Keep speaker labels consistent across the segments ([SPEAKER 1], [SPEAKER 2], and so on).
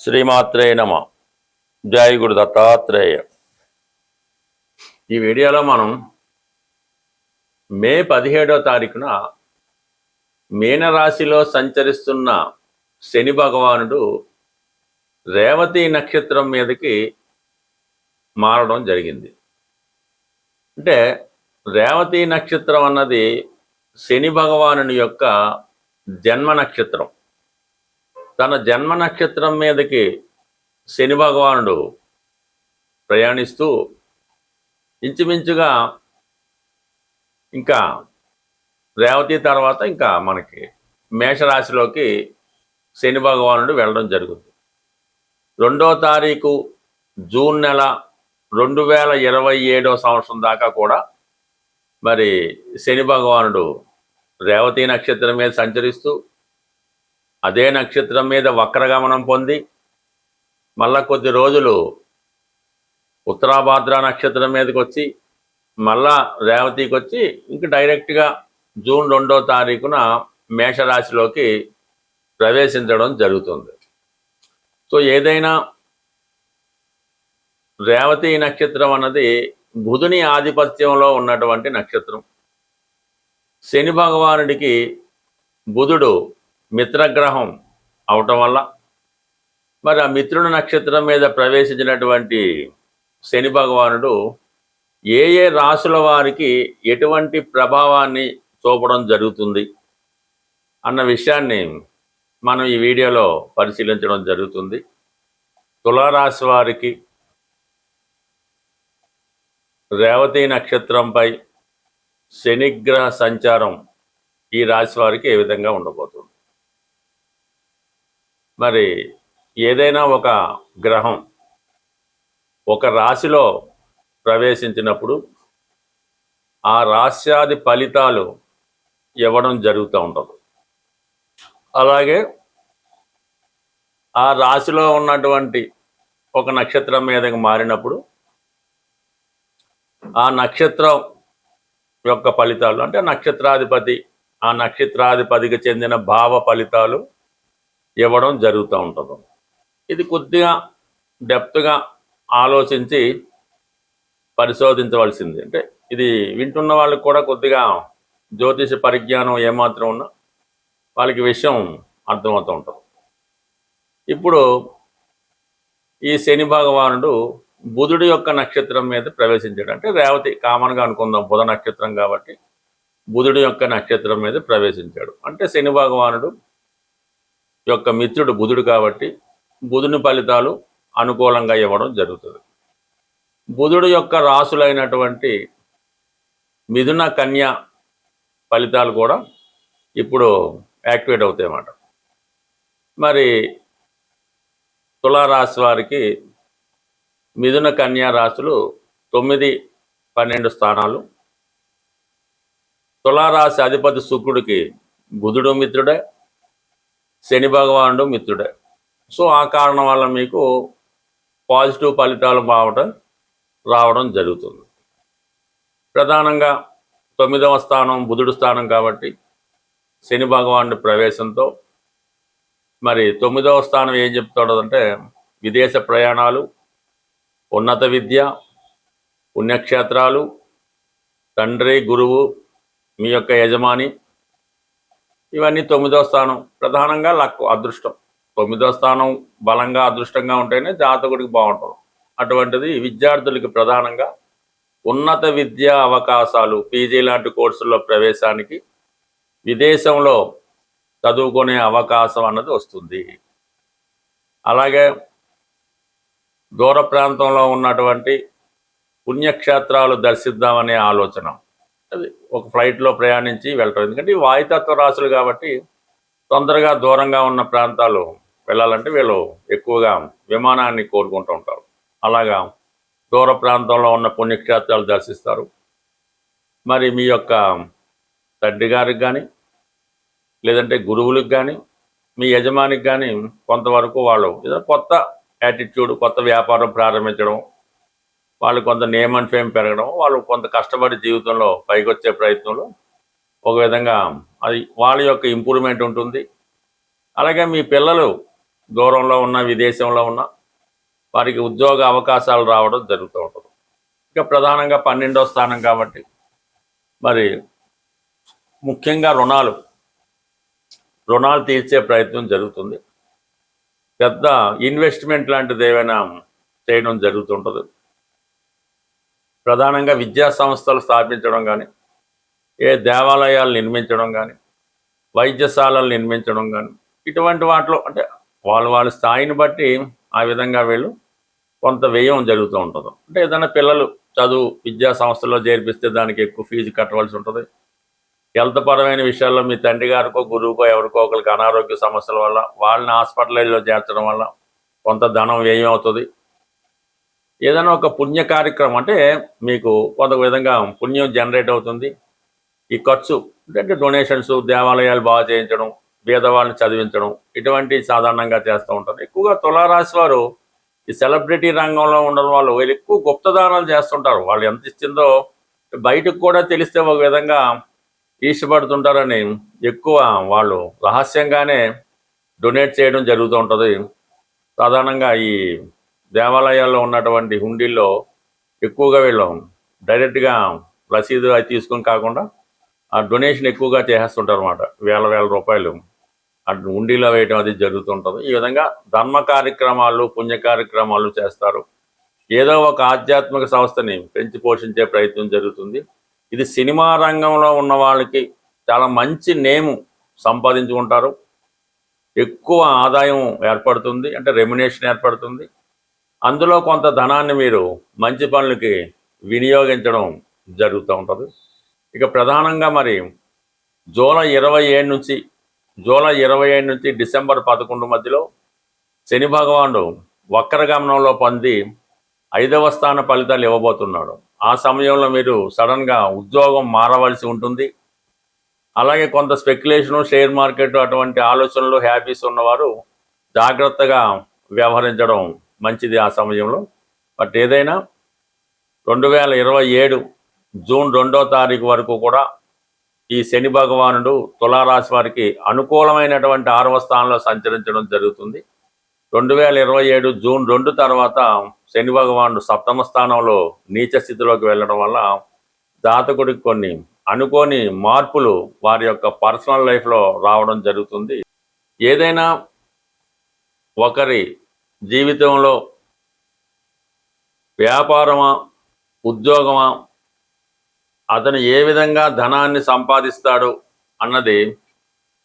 [SPEAKER 1] శ్రీమాత్రే నమ. జై గురు దత్తాత్రేయ. ఈ వీడియోలో మనం మే 17వ తారీఖున మీనరాశిలో సంచరిస్తున్న శని భగవానుడు రేవతి నక్షత్రం మీదకి మారడం జరిగింది. అంటే రేవతి నక్షత్రం అన్నది శని భగవానుని యొక్క జన్మ నక్షత్రం. తన జన్మ నక్షత్రం మీదకి శని భగవానుడు ప్రయాణిస్తూ ఇంచుమించుగా ఇంకా రేవతి తర్వాత ఇంకా మనకి మేషరాశిలోకి శని భగవానుడు వెళ్ళడం జరుగుతుంది. 2వ తారీఖు జూన్ నెల 2027వ సంవత్సరం దాకా కూడా మరి శని భగవానుడు రేవతి నక్షత్రం మీద సంచరిస్తూ అదే నక్షత్రం మీద వక్రగమనం పొంది మళ్ళా కొద్ది రోజులు ఉత్తరాభాద్ర నక్షత్రం మీదకి వచ్చి మళ్ళా రేవతికి వచ్చి ఇంక డైరెక్ట్గా జూన్ 2వ తారీఖున మేషరాశిలోకి ప్రవేశించడం జరుగుతుంది. సో ఏదైనా రేవతి నక్షత్రం అన్నది బుధుని ఆధిపత్యంలో ఉన్నటువంటి నక్షత్రం. శని భగవానుడికి బుధుడు మిత్రగ్రహం అవటం వల్ల మరి ఆ మిత్రుడి నక్షత్రం మీద ప్రవేశించినటువంటి శని భగవానుడు ఏ ఏ రాశుల వారికి ఎటువంటి ప్రభావాన్ని చూపడం జరుగుతుంది అన్న విషయాన్ని మనం ఈ వీడియోలో పరిశీలించడం జరుగుతుంది. తులారాశి వారికి రేవతి నక్షత్రంపై శనిగ్రహ సంచారం ఈ రాశి వారికి ఏ విధంగా ఉండబోతుంది. మరి ఏదైనా ఒక గ్రహం ఒక రాశిలో ప్రవేశించినప్పుడు ఆ రాశ్యాది ఫలితాలు ఇవ్వడం జరుగుతూ ఉంటుంది. అలాగే ఆ రాశిలో ఉన్నటువంటి ఒక నక్షత్రం మీదకి మారినప్పుడు ఆ నక్షత్రం యొక్క ఫలితాలు అంటే నక్షత్రాధిపతి ఆ నక్షత్రాధిపతికి చెందిన భావ ఫలితాలు ఇవ్వడం జరుగుతూ ఉంటుంది. ఇది కొద్దిగా డెప్త్గా ఆలోచించి పరిశోధించవలసింది. అంటే ఇది వింటున్న వాళ్ళకి కూడా కొద్దిగా జ్యోతిష పరిజ్ఞానం ఏమాత్రం ఉన్నా వాళ్ళకి విషయం అర్థమవుతూ ఉంటుంది. ఇప్పుడు ఈ శని భగవానుడు బుధుడి యొక్క నక్షత్రం మీద ప్రవేశించాడు. అంటే రేవతి కామన్గా అనుకుందాం, బుధ నక్షత్రం కాబట్టి బుధుడి యొక్క నక్షత్రం మీద ప్రవేశించాడు. అంటే శని భగవానుడు యొక్క మిత్రుడు బుధుడు కాబట్టి బుధుని ఫలితాలు అనుకూలంగా ఇవ్వడం జరుగుతుంది. బుధుడు యొక్క రాశులైనటువంటి మిథున కన్య ఫలితాలు కూడా ఇప్పుడు యాక్టివేట్ అవుతాయి అన్నమాట. మరి తులారాశి వారికి మిథున కన్యా రాశులు 9, 12 స్థానాలు. తులారాశి అధిపతి శుక్రుడికి బుధుడు మిత్రుడే, శని భగవానుడు మిత్రుడే. సో ఆ కారణం వల్ల మీకు పాజిటివ్ ఫలితాలు రావడం జరుగుతుంది. ప్రధానంగా 9వ స్థానం బుధుడు స్థానం కాబట్టి శని భగవానుడి ప్రవేశంతో మరి 9వ స్థానం ఏం చెప్తాడు అంటే విదేశ ప్రయాణాలు, ఉన్నత విద్య, పుణ్యక్షేత్రాలు, తండ్రి గురువు, మీ యొక్క యజమాని, ఇవన్నీ 9వ స్థానం. ప్రధానంగా లక్ అదృష్టం. 9వ స్థానం బలంగా అదృష్టంగా ఉంటేనే జాతకుడికి బాగుంటుంది. అటువంటిది విద్యార్థులకి ప్రధానంగా ఉన్నత విద్యా అవకాశాలు, పీజీ లాంటి కోర్సుల్లో ప్రవేశానికి విదేశంలో చదువుకునే అవకాశం అన్నది వస్తుంది. అలాగే దూర ప్రాంతంలో ఉన్నటువంటి పుణ్యక్షేత్రాలు దర్శిద్దామనే ఆలోచన, అది ఒక ఫ్లైట్లో ప్రయాణించి వెళ్ళటం. ఎందుకంటే ఈ వాయుతత్వ రాశులు కాబట్టి తొందరగా దూరంగా ఉన్న ప్రాంతాలు వెళ్ళాలంటే వీళ్ళు ఎక్కువగా విమానాన్ని కోరుకుంటూ ఉంటారు. అలాగా దూర ప్రాంతంలో ఉన్న పుణ్యక్షేత్రాలు దర్శిస్తారు. మరి మీ యొక్క తండ్రి గారికి కానీ లేదంటే గురువులకు కానీ మీ యజమానికి కానీ కొంతవరకు వాళ్ళు ఏదో కొత్త యాటిట్యూడ్, కొత్త వ్యాపారం ప్రారంభించడం, వాళ్ళు కొంత నేమ్ అండ్ ఫేమ్ పెరగడం, వాళ్ళు కొంత కష్టపడి జీవితంలో పైకి వచ్చే ప్రయత్నంలో ఒక విధంగా అది వాళ్ళ యొక్క ఇంప్రూవ్మెంట్ ఉంటుంది. అలాగే మీ పిల్లలు దూరంలో ఉన్న విదేశంలో ఉన్న వారికి ఉద్యోగ అవకాశాలు రావడం జరుగుతూ ఉంటుంది. ఇక ప్రధానంగా 12వ స్థానం కాబట్టి మరి ముఖ్యంగా రుణాలు తీర్చే ప్రయత్నం జరుగుతుంది. పెద్ద ఇన్వెస్ట్మెంట్ లాంటిది ఏమైనా చేయడం జరుగుతుంటుంది. ప్రధానంగా విద్యా సంస్థలు స్థాపించడం కానీ, ఏ దేవాలయాలు నిర్మించడం కానీ, వైద్యశాలలు నిర్మించడం కానీ, ఇటువంటి వాటిలో అంటే వాళ్ళ స్థాయిని బట్టి ఆ విధంగా వీళ్ళు కొంత వ్యయం జరుగుతూ ఉంటుంది. అంటే ఏదైనా పిల్లలు చదువు విద్యా సంస్థల్లో చేర్పిస్తే దానికి ఎక్కువ ఫీజు కట్టవలసి ఉంటుంది. హెల్త్ పరమైన విషయాల్లో మీ తండ్రి గారికో గురువుకో ఎవరికో ఒకరికి అనారోగ్య సమస్యల వల్ల వాళ్ళని హాస్పిటల్లో చేర్చడం వల్ల కొంత ధనం వ్యయం అవుతుంది. ఏదైనా ఒక పుణ్య కార్యక్రమం అంటే మీకు కొంత విధంగా పుణ్యం జనరేట్ అవుతుంది. ఈ ఖర్చు అంటే డొనేషన్స్, దేవాలయాలు బాగా చేయించడం, పేదవాళ్ళని చదివించడం, ఇటువంటి సాధారణంగా చేస్తూ ఉంటారు. ఎక్కువగా తులారాశి వారు ఈ సెలబ్రిటీ రంగంలో ఉండడం వాళ్ళు ఎక్కువ గుప్తదానాలు చేస్తుంటారు. వాళ్ళు ఎంత ఇచ్చిందో బయటకు కూడా తెలిస్తే ఒక విధంగా ఇష్టపడుతుంటారని ఎక్కువ వాళ్ళు రహస్యంగానే డొనేట్ చేయడం జరుగుతూ ఉంటుంది. సాధారణంగా ఈ దేవాలయాల్లో ఉన్నటువంటి హుండీల్లో ఎక్కువగా వీళ్ళు డైరెక్ట్గా రసీదు అది తీసుకొని కాకుండా ఆ డొనేషన్ ఎక్కువగా చేసేస్తుంటారు అన్నమాట. వేల రూపాయలు అటు హుండీలో వేయడం అది జరుగుతుంటుంది. ఈ విధంగా ధర్మ కార్యక్రమాలు, పుణ్య కార్యక్రమాలు చేస్తారు. ఏదో ఒక ఆధ్యాత్మిక సంస్థని పెంచి పోషించే ప్రయత్నం జరుగుతుంది. ఇది సినిమా రంగంలో ఉన్న వాళ్ళకి చాలా మంచి నేము సంపాదించుకుంటారు. ఎక్కువ ఆదాయం ఏర్పడుతుంది, అంటే రెమ్యునేషన్ ఏర్పడుతుంది. అందులో కొంత ధనాన్ని మీరు మంచి పనులకి వినియోగించడం జరుగుతూ ఉంటుంది. ఇక ప్రధానంగా మరి జూలై 27 నుంచి డిసెంబర్ 11 మధ్యలో శని భగవానుడు వక్రగమనంలో పొంది 5వ స్థాన ఫలితాలు ఇవ్వబోతున్నాడు. ఆ సమయంలో మీరు సడన్గా ఉద్యోగం మారవలసి ఉంటుంది. అలాగే కొంత స్పెక్యులేషను, షేర్ మార్కెట్ అటువంటి ఆలోచనలు, హ్యాబీస్ ఉన్నవారు జాగ్రత్తగా వ్యవహరించడం మంచిది ఆ సమయంలో. బట్ ఏదైనా 2027 జూన్ 2వ తారీఖు వరకు కూడా ఈ శని భగవానుడు తులారాశి వారికి అనుకూలమైనటువంటి 6వ స్థానంలో సంచరించడం జరుగుతుంది. 2027 జూన్ 2 తర్వాత శని భగవానుడు 7వ స్థానంలో నీచ స్థితిలోకి వెళ్ళడం వల్ల జాతకుడికి కొన్ని అనుకోని మార్పులు వారి యొక్క పర్సనల్ లైఫ్లో రావడం జరుగుతుంది. ఏదైనా ఒకరి జీవితంలో వ్యాపారమా, ఉద్యోగమా, అతను ఏ విధంగా ధనాన్ని సంపాదిస్తాడు అన్నది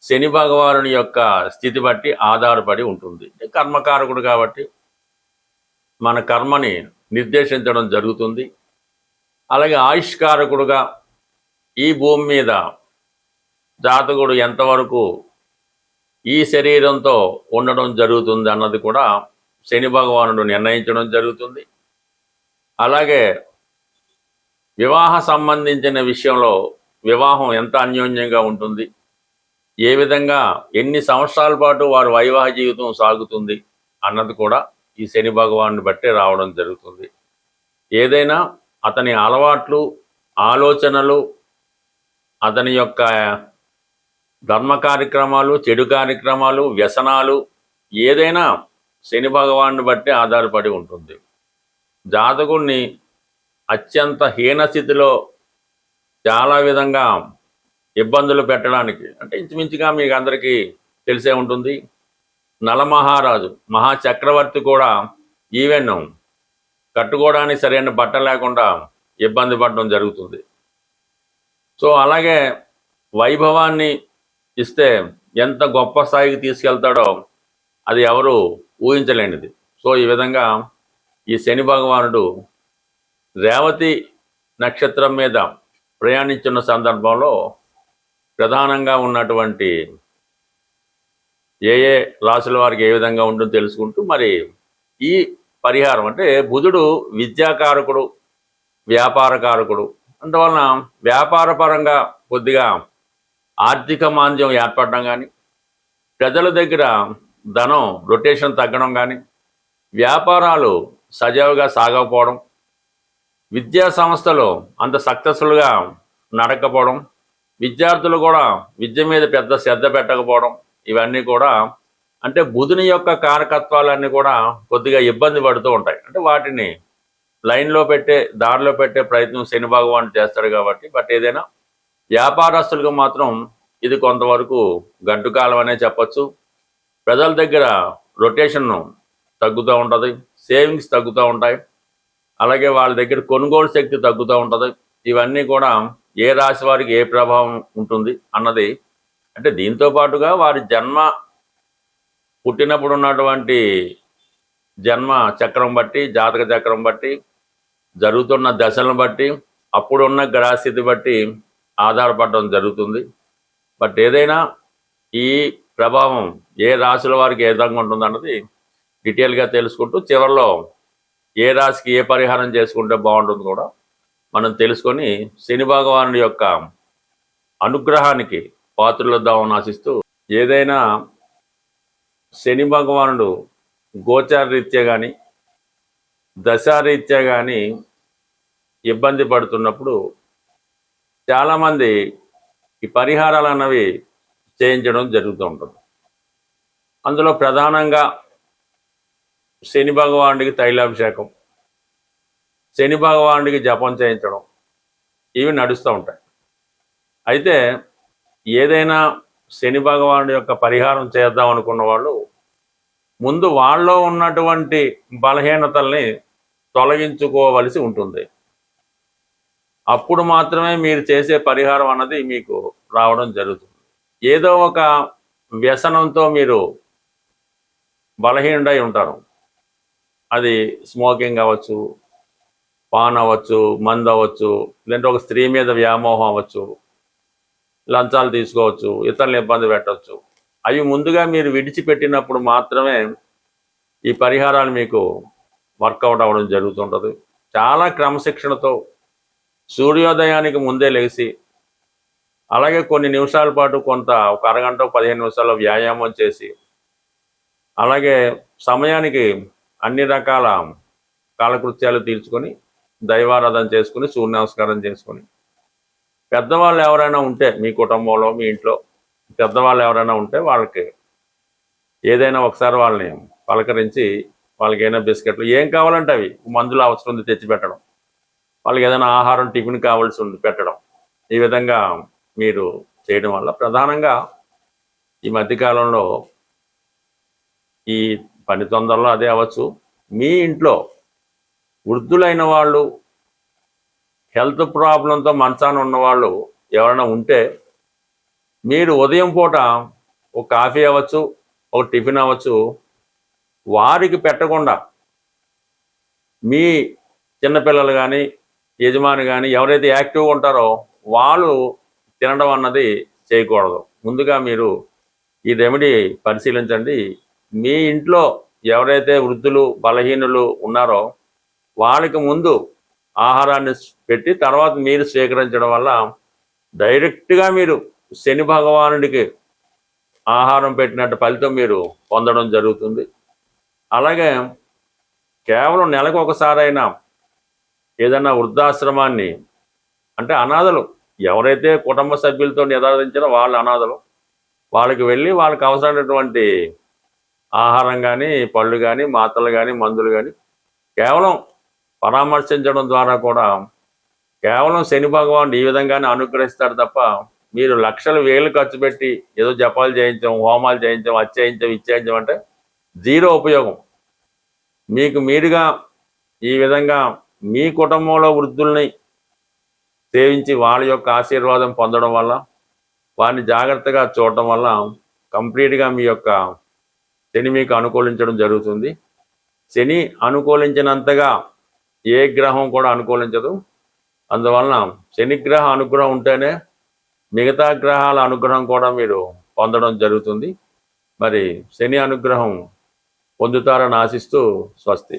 [SPEAKER 1] శని భగవానుని యొక్క స్థితి బట్టి ఆధారపడి ఉంటుంది. కర్మకారకుడు కాబట్టి మన కర్మని నిర్దేశించడం జరుగుతుంది. అలాగే ఆయుష్కారకుడుగా ఈ భూమి మీద జాతకుడు ఎంతవరకు ఈ శరీరంతో ఉండడం జరుగుతుంది అన్నది కూడా శని భగవానుడు నిర్ణయించడం జరుగుతుంది. అలాగే వివాహ సంబంధించిన విషయంలో వివాహం ఎంత అన్యోన్యంగా ఉంటుంది, ఏ విధంగా ఎన్ని సంవత్సరాల పాటు వారి వైవాహిక జీవితం సాగుతుంది అన్నది కూడా ఈ శని భగవానుని బట్టే రావడం జరుగుతుంది. ఏదైనా అతని అలవాట్లు, ఆలోచనలు, అతని యొక్క ధర్మ కార్యక్రమాలు, చెడు కార్యక్రమాలు, వ్యసనాలు ఏదైనా శని భగవానుని బట్టి ఆధారపడి ఉంటుంది. జాతకుడిని అత్యంత హీనస్థితిలో చాలా విధంగా ఇబ్బందులు పెట్టడానికి, అంటే ఇంచుమించుగా మీకు అందరికీ తెలిసే ఉంటుంది, నలమహారాజు మహాచక్రవర్తి కూడా ఈవెన్ కట్టుకోవడానికి సరైన బట్ట లేకుండా ఇబ్బంది పడడం జరుగుతుంది. సో అలాగే వైభవాన్ని ఇస్తే ఎంత గొప్ప స్థాయికి తీసుకెళ్తాడో అది ఎవరు ఊహించలేనిది. సో ఈ విధంగా ఈ శని భగవానుడు రేవతి నక్షత్రం మీద ప్రయాణించిన సందర్భంలో ప్రధానంగా ఉన్నటువంటి ఏ రాశుల వారికి ఏ విధంగా ఉంటుందో తెలుసుకుంటూ మరి ఈ పరిహారం అంటే బుధుడు విద్యాకారకుడు, వ్యాపారకారకుడు. అందువలన వ్యాపారపరంగా కొద్దిగా ఆర్థిక మాంద్యం ఏర్పడడం కానీ, ప్రజల దగ్గర ధనం రొటేషన్ తగ్గడం కానీ, వ్యాపారాలు సజావుగా సాగకపోవడం, విద్యా సంస్థలు అంత సక్సెస్ఫుల్గా నడకపోవడం, విద్యార్థులు కూడా విద్య మీద పెద్ద శ్రద్ధ పెట్టకపోవడం, ఇవన్నీ కూడా అంటే బుధుని యొక్క కారకత్వాలన్నీ కూడా కొద్దిగా ఇబ్బంది పడుతూ ఉంటాయి. అంటే వాటిని లైన్లో పెట్టే దారిలో పెట్టే ప్రయత్నం శని భగవానుడు చేస్తాడు కాబట్టి. బట్ ఏదైనా వ్యాపారస్తులకు మాత్రం ఇది కొంతవరకు గడ్డుకాలం అనే చెప్పచ్చు. ప్రజల దగ్గర రొటేషన్ తగ్గుతూ ఉంటుంది, సేవింగ్స్ తగ్గుతూ ఉంటాయి, అలాగే వాళ్ళ దగ్గర కొనుగోలు శక్తి తగ్గుతూ ఉంటుంది. ఇవన్నీ కూడా ఏ రాశి వారికి ఏ ప్రభావం ఉంటుంది అన్నది, అంటే దీంతో పాటుగా వారి జన్మ పుట్టినప్పుడు ఉన్నటువంటి జన్మ చక్రం బట్టి, జాతక చక్రం బట్టి, జరుగుతున్న దశలను బట్టి, అప్పుడున్న గ్రహస్థితి బట్టి ఆధారపడడం జరుగుతుంది. బట్ ఏదైనా ఈ ప్రభావం ఏ రాశుల వారికి ఏ విధంగా ఉంటుంది అన్నది డీటెయిల్గా తెలుసుకుంటూ చివరిలో ఏ రాశికి ఏ పరిహారం చేసుకుంటే బాగుంటుంది కూడా మనం తెలుసుకొని శని భగవానుడి యొక్క అనుగ్రహానికి పాత్రలొద్దామని ఆశిస్తూ, ఏదైనా శని భగవానుడు గోచార రీత్యా కానీ దశారీత్యా కానీ ఇబ్బంది పడుతున్నప్పుడు చాలామంది ఈ పరిహారాలు అన్నవి చేయించడం జరుగుతూ ఉంటుంది. అందులో ప్రధానంగా శని భగవానుడికి తైలాభిషేకం, శని భగవానుడికి జపం చేయించడం, ఇవి నడుస్తూ ఉంటాయి. అయితే ఏదైనా శని భగవానుడి యొక్క పరిహారం చేద్దాం అనుకున్న వాళ్ళు ముందు వాళ్ళలో ఉన్నటువంటి బలహీనతల్ని తొలగించుకోవలసి ఉంటుంది. అప్పుడు మాత్రమే మీరు చేసే పరిహారం అన్నది మీకు రావడం జరుగుతుంది. ఏదో ఒక వ్యసనంతో మీరు బలహీనుడై ఉంటారు. అది స్మోకింగ్ అవ్వచ్చు, పాన్ అవ్వచ్చు, మందు అవ్వచ్చు, లేదంటే ఒక స్త్రీ మీద వ్యామోహం అవ్వచ్చు, లంచాలు తీసుకోవచ్చు, ఇతరులను ఇబ్బంది పెట్టవచ్చు. అవి ముందుగా మీరు విడిచిపెట్టినప్పుడు మాత్రమే ఈ పరిహారాలు మీకు వర్కౌట్ అవ్వడం జరుగుతుంటుంది. చాలా క్రమశిక్షణతో సూర్యోదయానికి ముందే లేచి, అలాగే కొన్ని నిమిషాల పాటు ఒక అరగంట 15 నిమిషాలు వ్యాయామం చేసి, అలాగే సమయానికి అన్ని రకాల కాలకృత్యాలు తీర్చుకొని, దైవారాధన చేసుకుని, సూర్య నమస్కారం చేసుకొని, పెద్దవాళ్ళు ఎవరైనా ఉంటే మీ కుటుంబంలో మీ ఇంట్లో పెద్దవాళ్ళు ఎవరైనా ఉంటే వాళ్ళకి ఏదైనా ఒకసారి వాళ్ళని పలకరించి వాళ్ళకి ఏదైనా బిస్కెట్లు ఏం కావాలంటే అవి, మందులు అవసరం ఉంది తెచ్చిపెట్టడం, వాళ్ళకి ఏదైనా ఆహారం టిఫిన్ కావాల్సి ఉంది పెట్టడం, ఈ విధంగా మీరు చేయడం వల్ల ప్రధానంగా ఈ మధ్యకాలంలో ఈ పని తొందరలో అదే అవ్వచ్చు, మీ ఇంట్లో వృద్ధులైన వాళ్ళు, హెల్త్ ప్రాబ్లంతో మంచాన ఉన్నవాళ్ళు ఎవరైనా ఉంటే మీరు ఉదయం పూట ఒక కాఫీ అవ్వచ్చు, ఒక టిఫిన్ అవ్వచ్చు, వారికి పెట్టకుండా మీ చిన్నపిల్లలు కానీ యజమాని కానీ ఎవరైతే యాక్టివ్గా ఉంటారో వాళ్ళు తినడం అన్నది చేయకూడదు. ముందుగా మీరు ఈ రెమెడీ పరిశీలించండి. మీ ఇంట్లో ఎవరైతే వృద్ధులు బలహీనులు ఉన్నారో వాళ్ళకి ముందు ఆహారాన్ని పెట్టి తర్వాత మీరు స్వీకరించడం వల్ల డైరెక్ట్గా మీరు శని భగవానుడికి ఆహారం పెట్టినట్టు ఫలితం మీరు పొందడం జరుగుతుంది. అలాగే కేవలం నెలకు ఒకసారైనా ఏదైనా వృద్ధాశ్రమాన్ని, అంటే అనాథలు ఎవరైతే కుటుంబ సభ్యులతో నిరాధించారో వాళ్ళ అనాథలు, వాళ్ళకి వెళ్ళి వాళ్ళకి అవసరమైనటువంటి ఆహారం కానీ, పళ్ళు కానీ, మాత్రలు కానీ, మందులు కానీ కేవలం పరామర్శించడం ద్వారా కూడా కేవలం శని భగవానుడు ఈ విధంగానే అనుగ్రహిస్తాడు తప్ప మీరు లక్షలు వేలు ఖర్చు పెట్టి ఏదో జపాలు చేయించాం, హోమాలు చేయించాం, అది చేయించాం, ఇది చేయించాం అంటే జీరో ఉపయోగం. మీకు మీరుగా ఈ విధంగా మీ కుటుంబంలో వృద్ధుల్ని సేవించి వాళ్ళ యొక్క ఆశీర్వాదం పొందడం వల్ల, వారిని జాగ్రత్తగా చూడటం వల్ల కంప్లీట్గా మీ యొక్క శని మీకు అనుకూలించడం జరుగుతుంది. శని అనుకూలించినంతగా ఏ గ్రహం కూడా అనుకూలించదు. అందువలన శనిగ్రహ అనుగ్రహం ఉంటేనే మిగతా గ్రహాల అనుగ్రహం కూడా మీరు పొందడం జరుగుతుంది. మరి శని అనుగ్రహం పొందుతారని ఆశిస్తూ స్వస్తి.